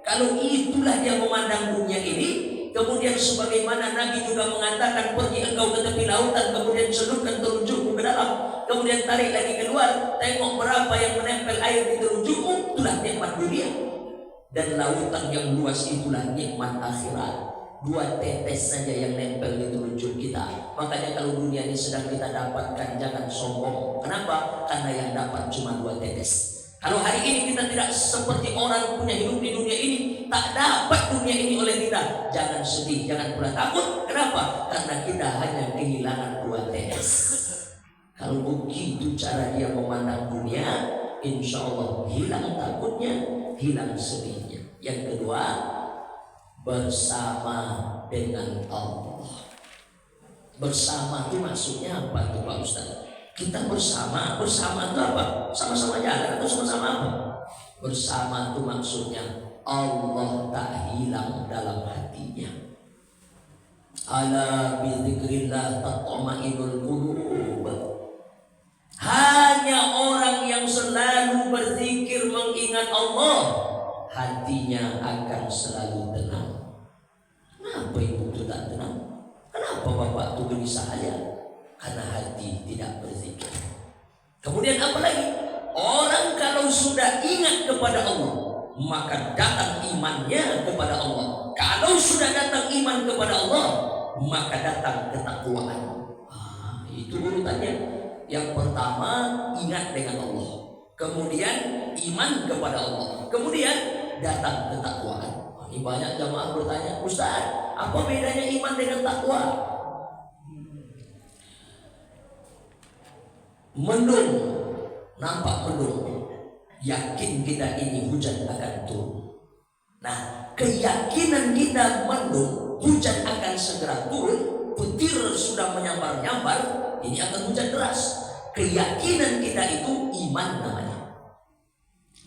Kalau itulah dia memandang dunia ini, kemudian sebagaimana Nabi juga mengatakan, pergi engkau ke tepi lautan, kemudian celupkan telunjukmu ke dalam, kemudian tarik lagi keluar, tengok berapa yang menempel air di telunjukmu, itulah nikmat dunia. Dan lautan yang luas itulah nikmat akhirat. 2 tetes saja yang nempel di telunjuk kita. Makanya kalau dunia ini sedang kita dapatkan, jangan sombong. Kenapa? Karena yang dapat cuma 2 tetes. Kalau hari ini kita tidak seperti orang punya hidup di dunia ini, tak dapat dunia ini oleh kita, jangan sedih, jangan pula takut. Kenapa? Karena kita hanya kehilangan 2 tetes. Kalau begitu cara dia memandang dunia, insya Allah hilang takutnya, hilang sedihnya. Yang kedua, bersama dengan Allah. Bersama itu maksudnya apa tuh Pak Ustaz? Kita bersama itu apa? Sama-sama jalan atau sama-sama apa? Bersama itu maksudnya Allah tak hilang dalam hatinya. Ala bizikrillah tatma'innul qulub. Hanya orang yang selalu berzikir mengingat Allah, hatinya akan selalu tenang. Kenapa ibu itu tak tenang? Kenapa bapak itu gelisah saja? Karena hati tidak berzikir. Kemudian apa lagi? Orang kalau sudah ingat kepada Allah, maka datang imannya kepada Allah. Kalau sudah datang iman kepada Allah, maka datang ketakwaan. Itu urutannya. Yang pertama, ingat dengan Allah. Kemudian iman kepada Allah. Kemudian datang ketakwaan. Ini banyak jamaah bertanya, Ustaz, apa bedanya iman dengan takwa? Mendung, nampak mendung, yakin kita ini hujan akan turun. Nah, keyakinan kita mendung, hujan akan segera turun, petir sudah menyambar-nyambar, ini akan hujan deras. Keyakinan kita itu iman namanya.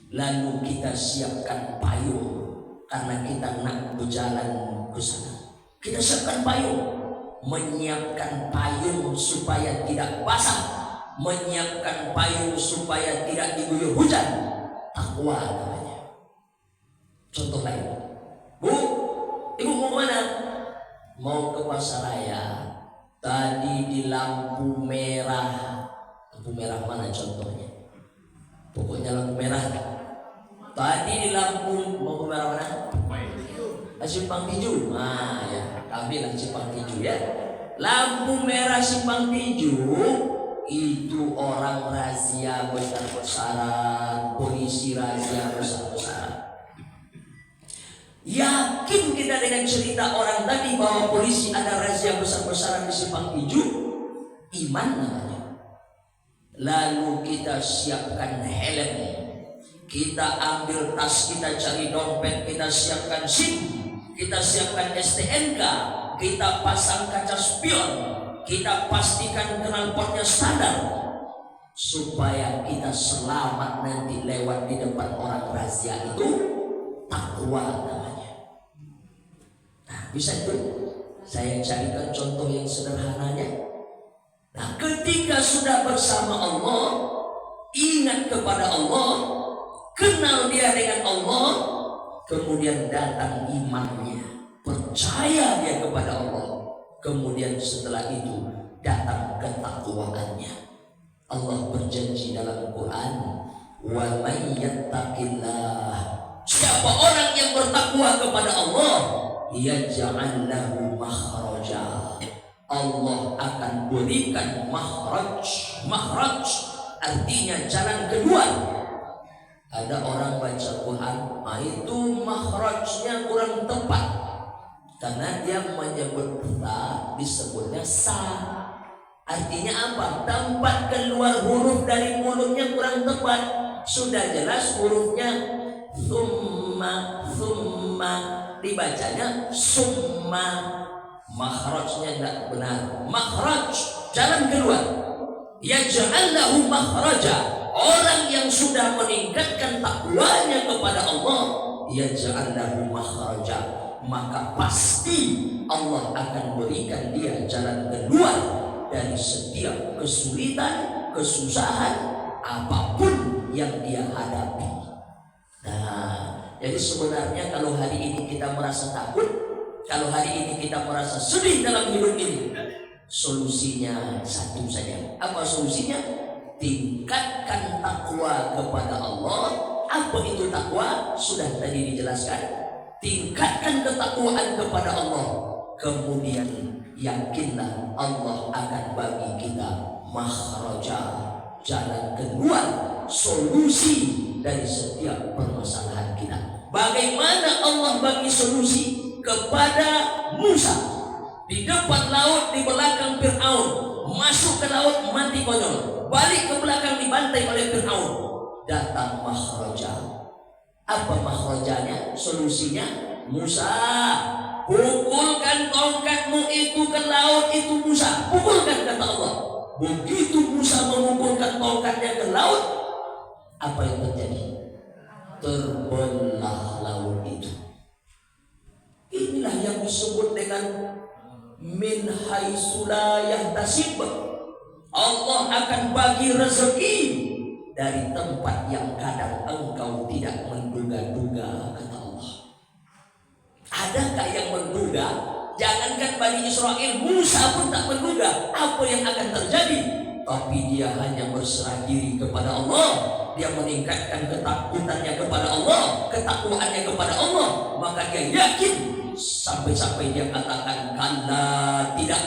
Lalu kita siapkan payung karena kita nak berjalan ke sana. Kita siapkan payung, menyiapkan payung supaya tidak basah, menyiapkan payung supaya tidak diguyur hujan. Takwa namanya. Contoh lain, Bu, ibu mau kemana? Mau ke pasaraya. Tadi di lampu merah. Lampu merah mana contohnya? Pokoknya lampu merah. Tadi di lampu mau ke merah mana? Simpang Tiju. Nah ya, kami lah Simpang Tiju ya. Lampu merah Simpang Tiju itu orang razia besar-besaran, polisi razia besar-besaran. Yakin kita dengan cerita orang tadi bahwa polisi ada razia besar-besaran di Simpang Tiju? Iman namanya. Lalu kita siapkan helm, kita ambil tas, kita cari dompet, kita siapkan SIM, kita siapkan STNK, kita pasang kaca spion, kita pastikan knalpotnya standar supaya kita selamat nanti lewat di depan orang razia. Itu takwa namanya. Nah, bisa itu saya carikan contoh yang sederhananya. Nah, ketika sudah bersama Allah, ingat kepada Allah, kenal dia dengan Allah, kemudian datang imannya, percaya dia kepada Allah, kemudian setelah itu datang ketakwaannya. Allah berjanji dalam Quran, wa may yattaqillah, siapa orang yang bertakwa kepada Allah, yaj'al lahu makhraja, Allah akan berikan makhraj. Makhraj artinya jalan keluar. Ada orang baca Quran, itu makhrajnya kurang tepat karena dia menyebut ta disebutnya sa. Artinya apa? Tempat keluar huruf dari mulutnya kurang tepat. Sudah jelas hurufnya summa, dibacanya summa. Makhrajnya tidak benar. Makhraj jalan keluar. Yaj'al lahu makhraja, orang yang sudah meningkatkan takwanya kepada Allah, yaj'al lahu makhraja, maka pasti Allah akan berikan dia jalan keluar dari setiap kesulitan, kesusahan, apapun yang dia hadapi. Nah, jadi sebenarnya kalau hari ini kita merasa takut, kalau hari ini kita merasa sedih dalam hidup ini, solusinya satu saja. Apa solusinya? Tingkatkan takwa kepada Allah. Apa itu takwa? Sudah tadi dijelaskan. tingkatkan ketakwaan kepada Allah, kemudian yakinlah Allah akan bagi kita makhraja, jalan keluar, solusi dari setiap permasalahan kita. Bagaimana Allah bagi solusi kepada Musa? Di depan laut, di belakang Fir'aun, masuk ke laut mati konyol, balik ke belakang dibantai oleh Fir'aun. Datang makhraja. Apa makhrajanya? Solusinya, Musa, pukulkan tongkatmu itu ke laut itu. Musa pukulkan, kata Allah. Begitu Musa memukulkan tongkatnya ke laut, apa yang terjadi? Terbelah laut itu. Inilah yang disebut dengan min haitsu la yahtasib. Allah akan bagi rezeki dari tempat yang kadang engkau tidak menduga-duga, kata Allah. Adakah yang menduga? Jangankan Bani Israel, Musa pun tak menduga apa yang akan terjadi. Tapi dia hanya berserah diri kepada Allah. Dia meningkatkan ketakutannya kepada Allah, ketakwaannya kepada Allah. Maka dia yakin, sampai-sampai dia katakan, kalla, tidak,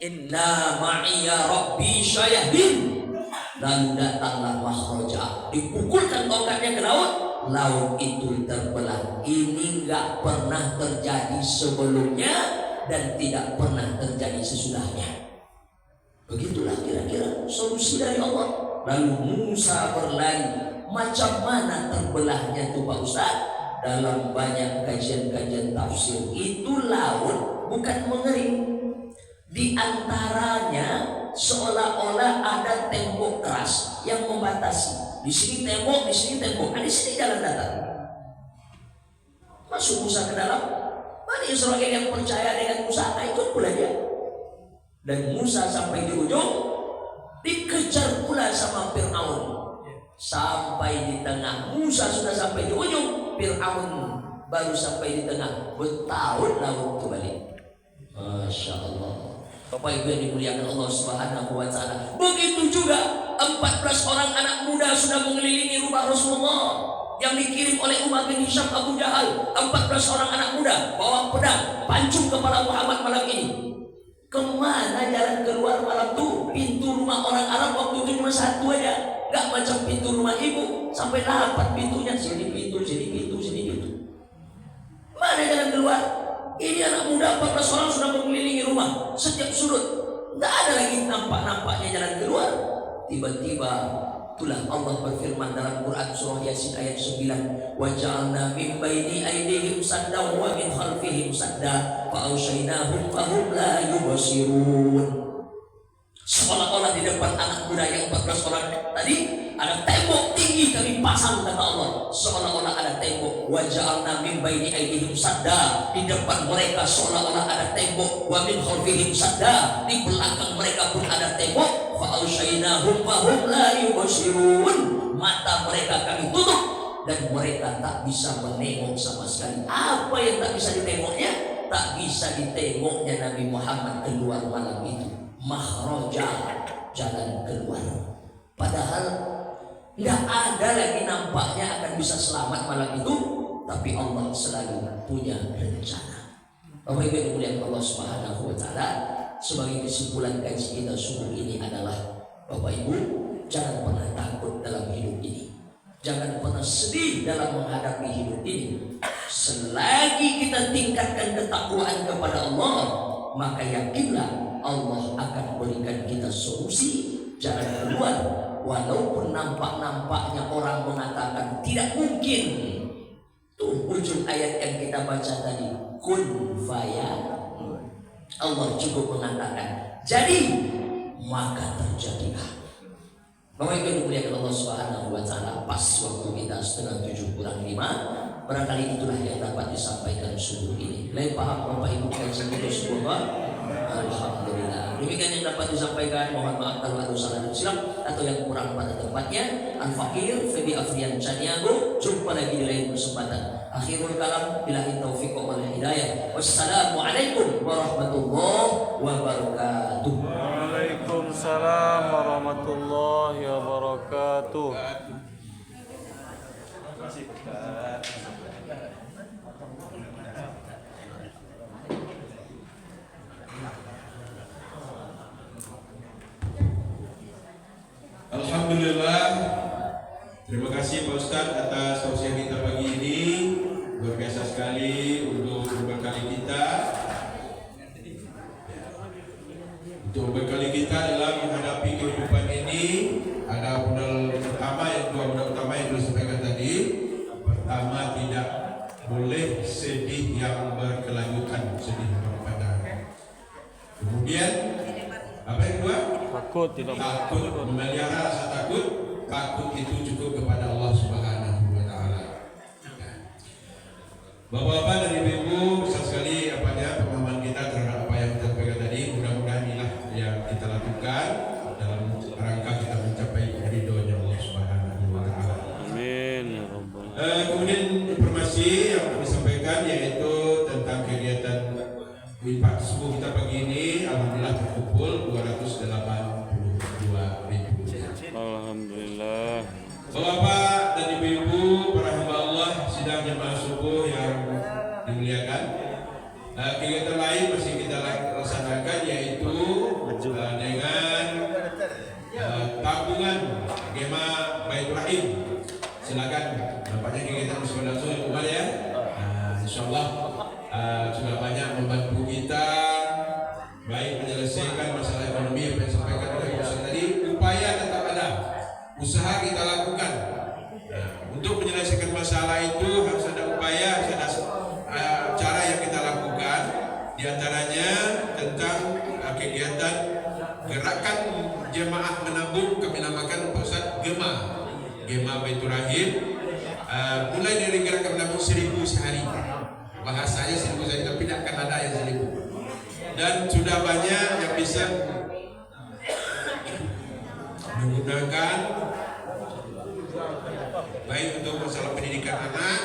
inna ma'iya rabbi syayahdin. Lalu datanglah makhraja, dipukulkan tongkatnya ke laut, laut itu terbelah. Ini enggak pernah terjadi sebelumnya dan tidak pernah terjadi sesudahnya. Begitulah kira-kira solusi dari Allah. Lalu Musa berlari. Macam mana terbelahnya itu Pak Ustaz? Dalam banyak kajian-kajian tafsir, itu laut bukan mengering. Di antaranya seolah-olah ada tembok keras yang membatasi. Di sini tembok, di sini tembok. Nah, di sini jalan datar. Masuk Musa ke dalam. Bani Israel yang percaya dengan Musa, ikut pula dia. Dan Musa sampai di ujung, dikejar pula sama Fir'aun. Sampai di tengah, Musa sudah sampai di ujung, Fir'aun baru sampai di tengah. Bertahun laut itu balik. Masya Allah. Bapak Ibu yang dimuliakan Allah Subhanahu wa Ta'ala. Begitu juga 14 orang anak muda sudah mengelilingi rumah Rasulullah yang dikirim oleh Umar bin Hisham Abu Jahal. 14 orang anak muda bawa pedang, pancung kepala Muhammad malam ini. Kemana jalan keluar malam itu? Pintu rumah orang Arab waktu itu cuma satu aja. Gak macam pintu rumah ibu, sampai 8 pintunya. Sini pintu, sini pintu, sini pintu. Mana jalan keluar? Ini anak muda 14 orang sudah mengelilingi rumah setiap sudut. Tidak ada lagi nampak-nampaknya jalan keluar. Tiba-tiba itulah Allah berfirman dalam Quran surah Yasin ayat 9, wa ja'alna min baini aydihim sadda wa min khalfihim sadda fa awshaynahum fahum la yubsirun. Seolah-olah di depan anak muda yang 14 orang tadi ada tembok tinggi kami pasang, kata Allah. Seolah-olah ada tembok. Wa ja'alna min baini aydihim sadda, di depan mereka seolah-olah ada tembok. Wa min khalfihim sadda, di belakang mereka pun ada tembok. Fa awshaynahum fahum la yubsirun, mata mereka kami tutup dan mereka tak bisa menengok sama sekali. Apa yang tak bisa ditengoknya? Tak bisa ditengoknya Nabi Muhammad keluar malam itu. Makhraja, jalan keluar. Padahal tidak ada lagi nampaknya akan bisa selamat malam itu, tapi Allah selalu punya rencana. Bapak Ibu yang dimuliakan Allah Subhanahu wa Ta'ala, sebagai kesimpulan kaji kita subuh ini adalah, Bapak Ibu, jangan pernah takut dalam hidup ini. Jangan pernah sedih dalam menghadapi hidup ini. Selagi kita tingkatkan ketakwaan kepada Allah, maka yakinlah Allah akan berikan kita solusi, jalan keluar. Walaupun nampak-nampaknya orang mengatakan tidak mungkin. Tuh ujung ayat yang kita baca tadi, kun fayakun. Allah cukup mengatakan jadi, maka terjadilah. Bapak Ibu yang dimuliakan Allah Subhanahu wa Ta'ala, pas waktu kita 6:07 kurang 5. Barangkali itulah yang dapat disampaikan subuh ini. Lain paham Bapak Ibu kajian kita semua? Alhamdulillah. Demikian yang dapat disampaikan. Mohon maaf kalau ada salah dan silap atau yang kurang pada tempatnya. Al-Fakir Febi Afrian Caniago. Jumpa lagi di lain kesempatan. Akhirul kalam, billahi taufiq wal hidayah. Wassalamualaikum warahmatullahi wabarakatuh. Waalaikumsalam warahmatullahi wabarakatuh. untuk bekali kita dalam menghadapi kehidupan ini. Ada modal utama, yang dua modal utama yang disampaikan tadi. Pertama, tidak boleh sedih yang berkelanjutan, sedih berpadang. Kemudian apa yang kedua? Takut tidak Takut, memelihara rasa takut. Takut itu cukup kepada Allah Subhanahu wa taala. Bapak-bapak dan ibu-ibu, besar sekali pemahaman kita terhadap apa yang kita sampaikan tadi. Mudah-mudahan inilah yang kita lakukan dalam rangka kita mencapai ridhonya Allah Subhanahu wa taala. Amin ya Rabbal. Kemudian informasi yang kami sampaikan yaitu tentang kegiatan infak subuh kita pagi ini, alhamdulillah terkumpul 282.000. Alhamdulillah. Bapak dan ibu-ibu, para hamba Allah, sidang jemaah subuh yang dimuliakan. Kegiatan lain masih kita laksanakan yaitu dengan tabungan Gema Baitur Rahim. Silakan, nampaknya kegiatan sudah langsung ya. Insyaallah sudah banyak membantu kita baik menyelesaikan masalah ekonomi yang disampaikan oleh Ustaz tadi. Upaya tetap ada, usaha kita lakukan. Untuk menyelesaikan masalah itu harus ada upaya, harus ada cara yang kita lakukan. Di antaranya tentang kegiatan gerakan jemaah menabung, kami namakan Ustaz Gema Baitur Rahim. Mulai dari gerakan menabung 1.000 sehari. Bahasanya 1.000 sehari, tapi tidak akan ada yang 1.000. Dan sudah banyak yang bisa menggunakan baik untuk masalah pendidikan anak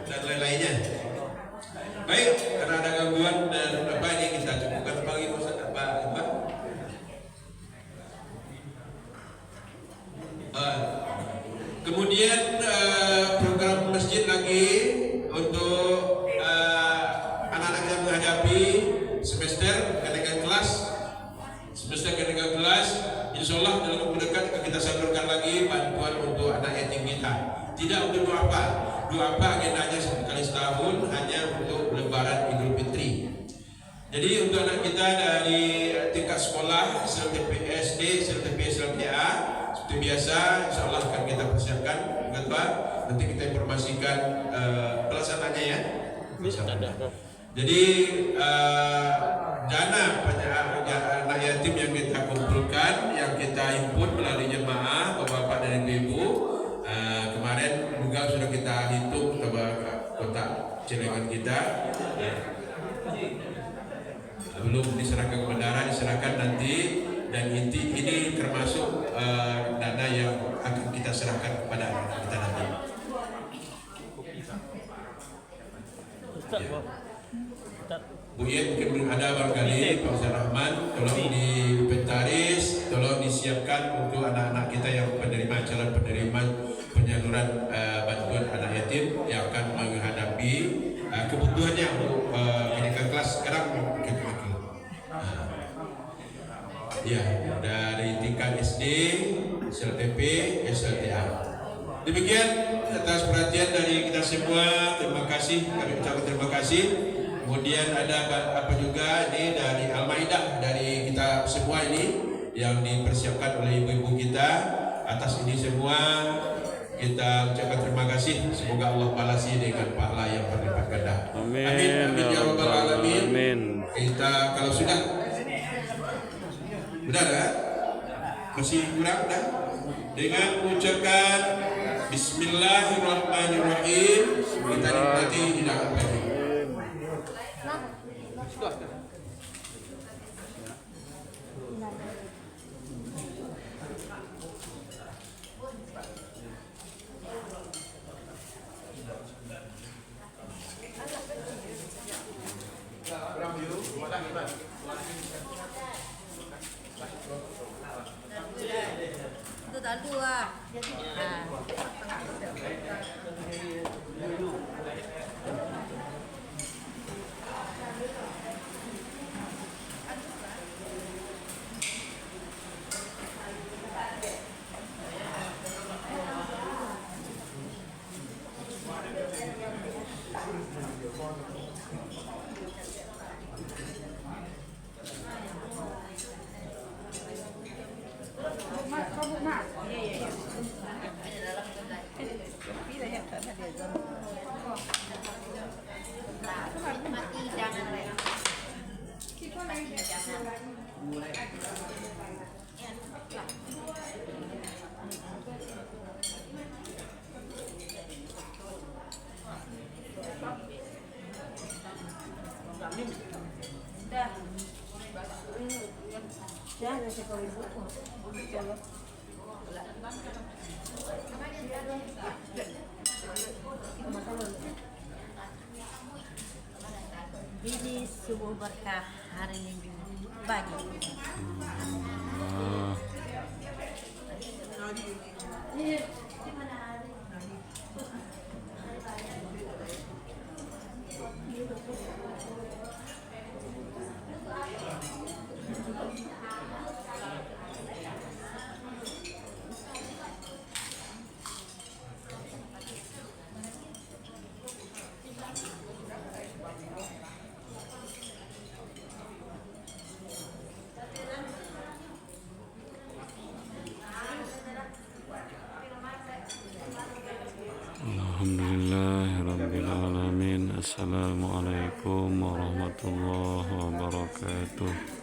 dan lain-lainnya. Baik, karena ada gangguan dan apa ini kita cukupkan pagi Ustaz apa? Kemudian program masjid lagi untuk anak-anak yang menghadapi semester kenaikan kelas. Insya Allah dalam waktu dekat akan kita salurkan lagi bantuan untuk anak yatim kita. Tidak untuk doa apa agendanya sekali setahun, hanya untuk Lebaran Idul Fitri. Jadi untuk anak kita dari tingkat sekolah SLTP SD, SLTP SLTA seperti biasa, insya Allah akan kita persiapkan. Nanti kita informasikan pelaksanaannya ya. Jadi dana anak yatim yang kita kumpulkan, yang kita himpun melalui jemaah bapak-bapak dan ibu-ibu, kemarin juga sudah kita hitung kotak celengan kita. Belum diserahkan ke bendara, diserahkan nanti. Dan inti ini termasuk dana yang akan kita serahkan kepada anak kita nanti. Bu Yen mungkin ada barangkali Pak Ustaz Rahman, tolong diinventaris, tolong disiapkan untuk anak-anak kita yang calon penerima penyaluran bantuan anak yatim yang akan menghadapi kebutuhannya untuk kenaikan kelas sekarang ya dari tingkat SD, SLTP, SLTA. Demikian atas perhatian dari kita semua, terima kasih, kami ucapkan terima kasih. Kemudian ada apa juga ini dari Al-Maidah dari kita semua ini yang dipersiapkan oleh ibu-ibu kita. Atas ini semua kita ucapkan terima kasih. Semoga Allah balasi dengan pahala yang berlipat ganda. Amin. Amin ya rabbal alamin. Amin. Kita kalau sudah benar ya? Masih kurang dah? Dengan mengucapkan Bismillahirrahmanirrahim, kita nikmati hidangan pagi. Itu dah dua. Mati jangan Ren. Jangan. Ini subuh berkah hari Minggu pagi. Alhamdulillahirrabbilalamin. Assalamualaikum warahmatullahi wabarakatuh.